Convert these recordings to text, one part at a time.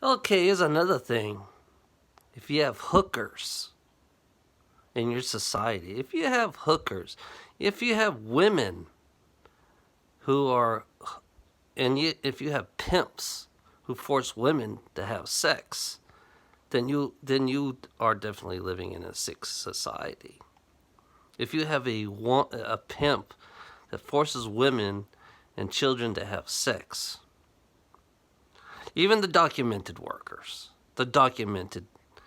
Okay, here's another thing. If you have hookers in your society, if you have hookers, if you have women who are, if you have pimps who force women to have sex, then you are definitely living in a sick society. If you have a pimp that forces women and children to have sex, even the documented workers, the documented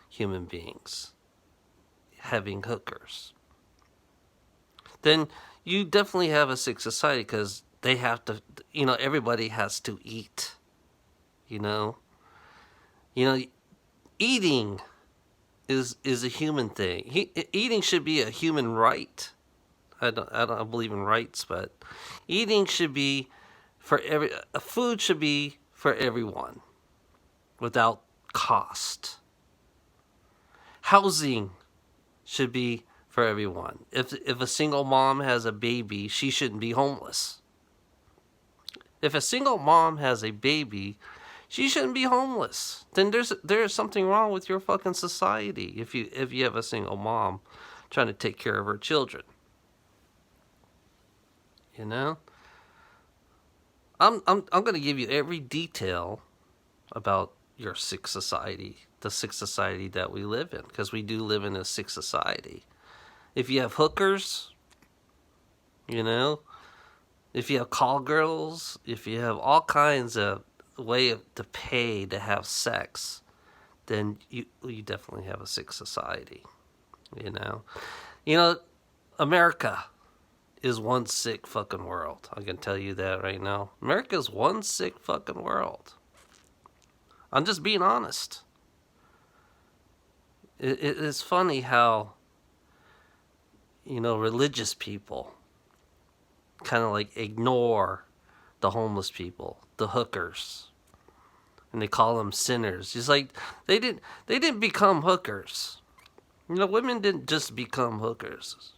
human beings having hookers, then you definitely have a sick society because they have to, everybody has to eat, you know. You know, eating is a human thing. Eating should be a human right. I don't believe in rights, but eating should be for food should be for everyone without cost. Housing should be for everyone. If a single mom has a baby, she shouldn't be homeless. If a single mom has a baby, she shouldn't be homeless. Then there's something wrong with your fucking society if you have a single mom trying to take care of her children. You know? I'm gonna give you every detail about your sick society, the sick society that we live in, because we do live in a sick society. If you have hookers, you know, if you have call girls, if you have all kinds of to pay to have sex, then you definitely have a sick society. You know, you know, America is one sick fucking world. I can tell you that right now. America's one sick fucking world. I'm just being honest. It's funny how, religious people kind of like ignore the homeless people, the hookers, and they call them sinners. It's like they didn't become hookers. Women didn't just become hookers.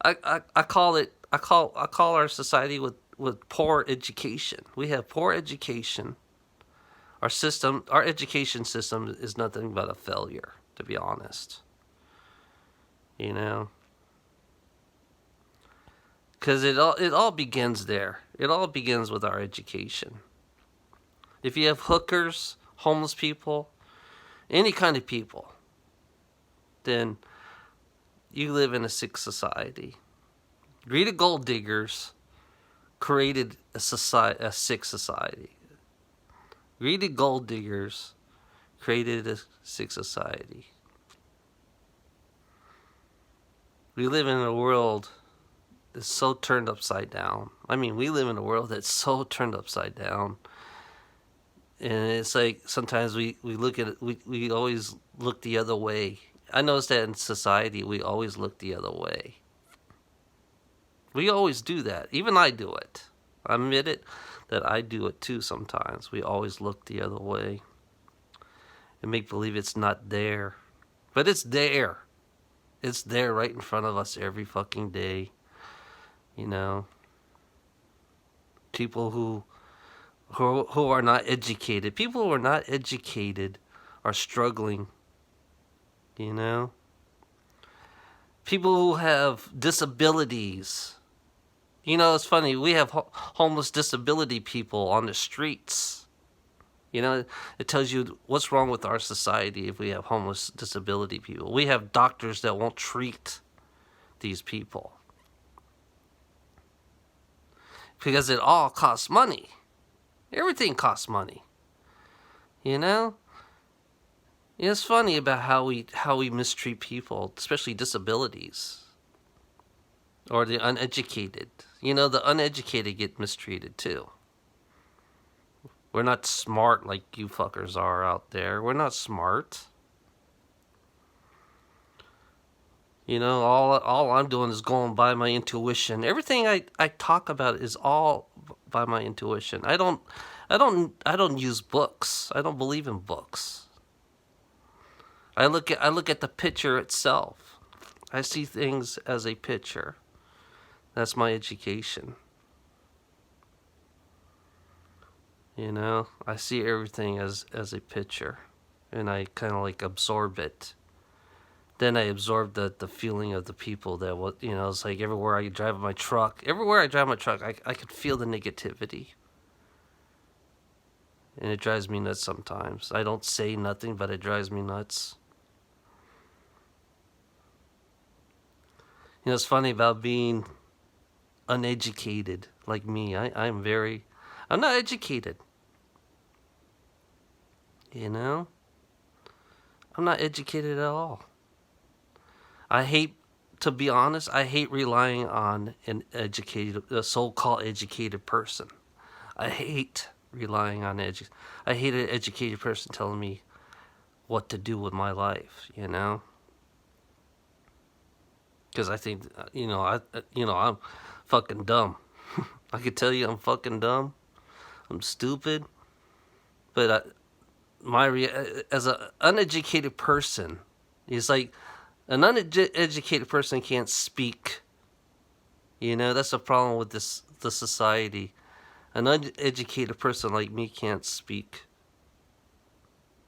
I call our society with poor education. We have poor education. Our education system is nothing but a failure, to be honest. Because it all begins there. It all begins with our education. If you have hookers, homeless people, any kind of people, then you live in a sick society. Greedy gold diggers created a sick society. Greedy gold diggers created a sick society. We live in a world that's so turned upside down. I mean, we live in a world that's so turned upside down. And it's like sometimes we look at it, we always look the other way. I notice that in society, we always look the other way. We always do that. Even I do it. I admit it that I do it too sometimes. We always look the other way and make believe it's not there. But it's there. It's there right in front of us every fucking day. People who are not educated. People who are not educated are struggling. People who have disabilities. It's funny. We have homeless disability people on the streets. It tells you what's wrong with our society if we have homeless disability people. We have doctors that won't treat these people because it all costs money. Everything costs money. It's funny about how we mistreat people, especially disabilities or the uneducated. The uneducated get mistreated too. We're not smart like you fuckers are out there. We're not smart. All I'm doing is going by my intuition. Everything I talk about is all by my intuition. I don't use books. I don't believe in books. I look at the picture itself. I see things as a picture. That's my education. You know, I see everything as a picture, and I kind of like absorb it. Then I absorb the feeling of the people that it's like everywhere I drive my truck, I could feel the negativity. And it drives me nuts sometimes. I don't say nothing, but it drives me nuts. You know, it's funny about being uneducated like me. I'm not educated. You know? I'm not educated at all. To be honest, I hate relying on a so-called educated person. I hate relying on I hate an educated person telling me what to do with my life, you know? Because I think, I'm fucking dumb. I could tell you I'm fucking dumb. I'm stupid. But as an uneducated person, it's like an uneducated person can't speak. You know, that's the problem with the society. An uneducated person like me can't speak.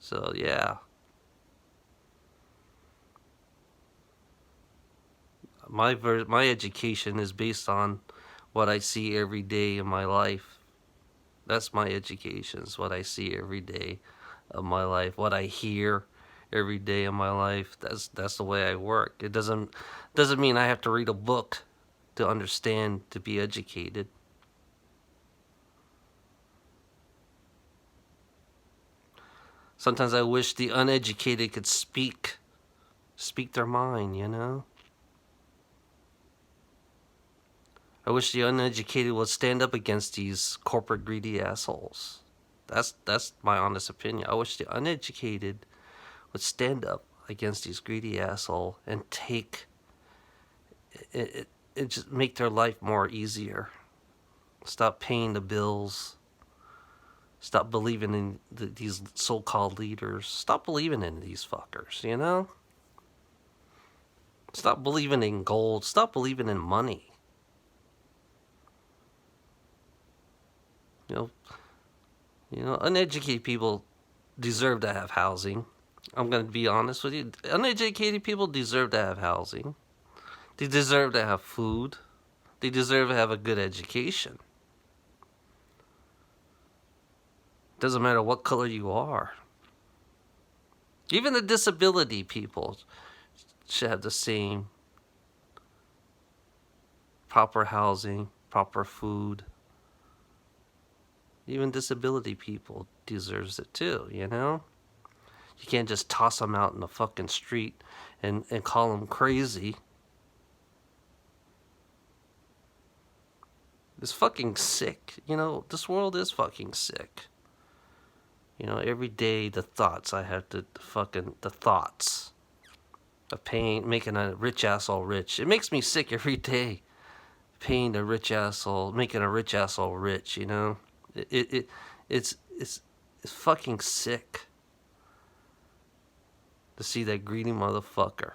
So, yeah. My education is based on what I see every day in my life. That's my education. Is what I see every day of my life. What I hear every day of my life. That's the way I work. It doesn't mean I have to read a book to understand, to be educated. Sometimes I wish the uneducated could speak their mind, you know? I wish the uneducated would stand up against these corporate greedy assholes. That's my honest opinion. I wish the uneducated would stand up against these greedy assholes and take it just make their life more easier. Stop paying the bills. Stop believing in these so-called leaders. Stop believing in these fuckers, you know? Stop believing in gold. Stop believing in money. Uneducated people deserve to have housing. I'm going to be honest with you. Uneducated people deserve to have housing. They deserve to have food. They deserve to have a good education. Doesn't matter what color you are. Even the disability people should have the same proper housing, proper food. Even disability people deserves it too, you know? You can't just toss them out in the fucking street and call them crazy. It's fucking sick. You know, this world is fucking sick. You know, every day the thoughts of paying, making a rich asshole rich. It makes me sick every day. Paying a rich asshole, making a rich asshole rich, you know? It's fucking sick to see that greedy motherfucker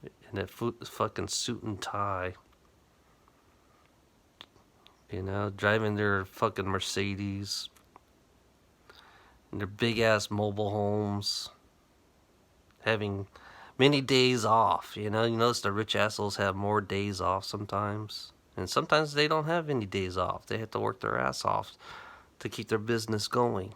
in that fucking suit and tie, you know, driving their fucking Mercedes and their big ass mobile homes, having many days off. You notice the rich assholes have more days off sometimes, and sometimes they don't have any days off. They have to work their ass off to keep their business going.